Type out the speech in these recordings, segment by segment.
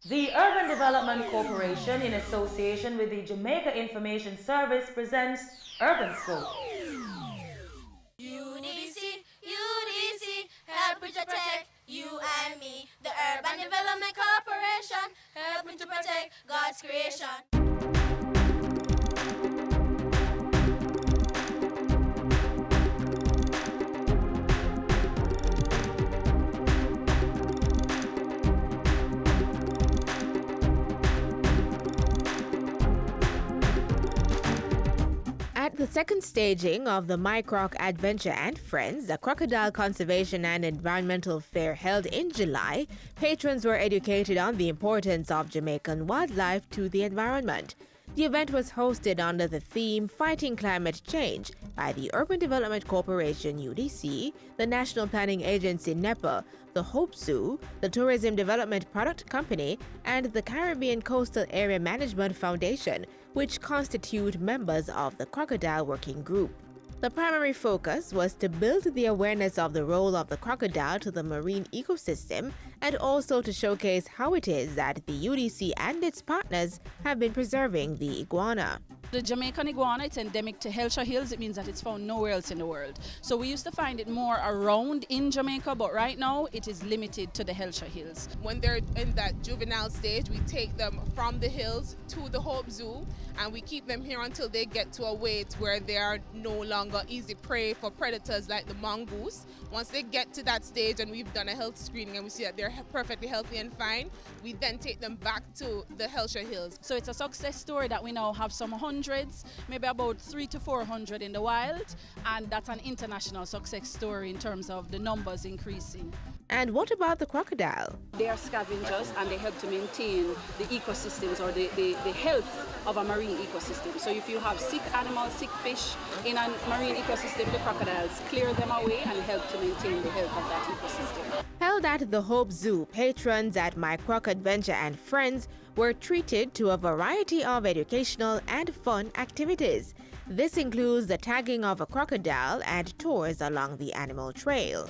The Urban Development Corporation, in association with the Jamaica Information Service, presents Urbanscope. UDC, helping to protect you and me. The Urban Development Corporation, helping to protect God's creation. At the second staging of the Croc Adventure and Friends, the Crocodile Conservation and Environmental Fair held in July, patrons were educated on the importance of Jamaican wildlife to the environment. The event was hosted under the theme Fighting Climate Change by the Urban Development Corporation UDC, the National Planning Agency NEPA, the Hope Zoo, the Tourism Development Product Company, and the Caribbean Coastal Area Management Foundation, which constitute members of the Crocodile Working Group. The primary focus was to build the awareness of the role of the crocodile to the marine ecosystem and also to showcase how it is that the UDC and its partners have been preserving the iguana. The Jamaican iguana, it's endemic to Hellshire Hills. It means that it's found nowhere else in the world. So we used to find it more around in Jamaica, but right now it is limited to the Hellshire Hills. When they're in that juvenile stage, we take them from the hills to the Hope Zoo and we keep them here until they get to a weight where they are no longer easy prey for predators like the mongoose. Once they get to that stage and we've done a health screening and we see that they're perfectly healthy and fine, we then take them back to the Hellshire Hills. So it's a success story that we now have some hundreds, maybe about 300 to 400 in the wild, and that's an international success story in terms of the numbers increasing. And what about the crocodile? They are scavengers and they help to maintain the ecosystems or the health of a marine ecosystem. So if you have sick animals, sick fish in a marine ecosystem, the crocodiles clear them away and help to maintain the health of that ecosystem. Held at the Hope Zoo, patrons at My Croc Adventure and Friends were treated to a variety of educational and fun activities. This includes the tagging of a crocodile and tours along the animal trail.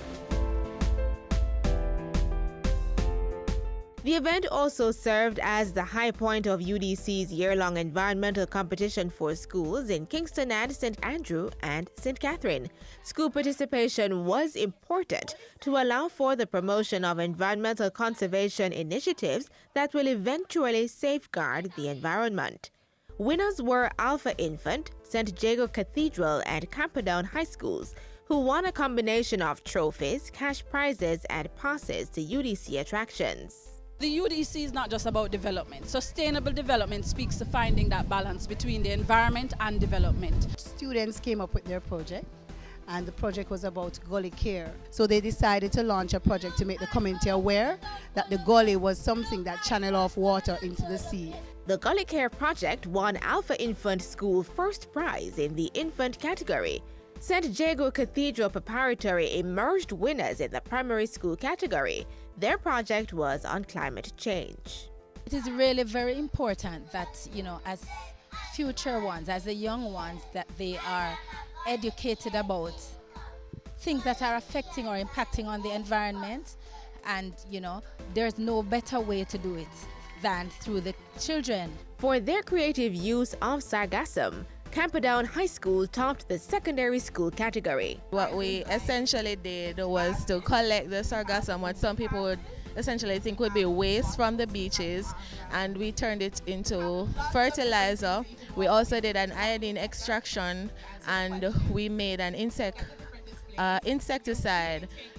The event also served as the high point of UDC's year-long environmental competition for schools in Kingston and St. Andrew and St. Catherine. School participation was important to allow for the promotion of environmental conservation initiatives that will eventually safeguard the environment. Winners were Alpha Infant, St. Jago Cathedral, and Camperdown High Schools, who won a combination of trophies, cash prizes, and passes to UDC attractions. The UDC is not just about development. Sustainable development speaks to finding that balance between the environment and development. Students came up with their project, and the project was about gully care. So they decided to launch a project to make the community aware that the gully was something that channeled off water into the sea. The Gully Care project won Alpha Infant School first prize in the infant category. St. Jago Cathedral Preparatory emerged winners in the primary school category. Their project was on climate change. It is really very important that, as future ones, as the young ones, that they are educated about things that are affecting or impacting on the environment. And, there's no better way to do it than through the children. For their creative use of sargassum, Camperdown High School topped the secondary school category. What we essentially did was to collect the sargassum, what some people would essentially think would be waste from the beaches, and we turned it into fertilizer. We also did an iodine extraction, and we made an insecticide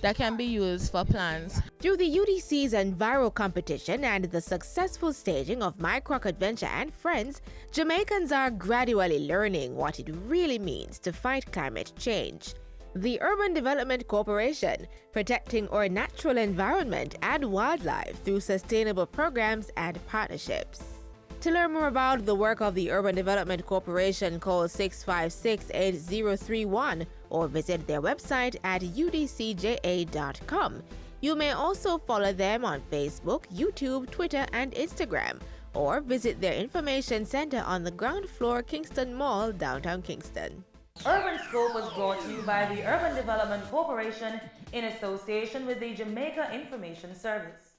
that can be used for plants. Through the UDC's Enviro competition and the successful staging of My Croc Adventure and Friends, Jamaicans are gradually learning what it really means to fight climate change. The Urban Development Corporation, protecting our natural environment and wildlife through sustainable programs and partnerships. To learn more about the work of the Urban Development Corporation, call 656-8031 or visit their website at udcja.com. You may also follow them on Facebook, YouTube, Twitter, and Instagram, or visit their information center on the ground floor, Kingston Mall, downtown Kingston. Urbanscope was brought to you by the Urban Development Corporation in association with the Jamaica Information Service.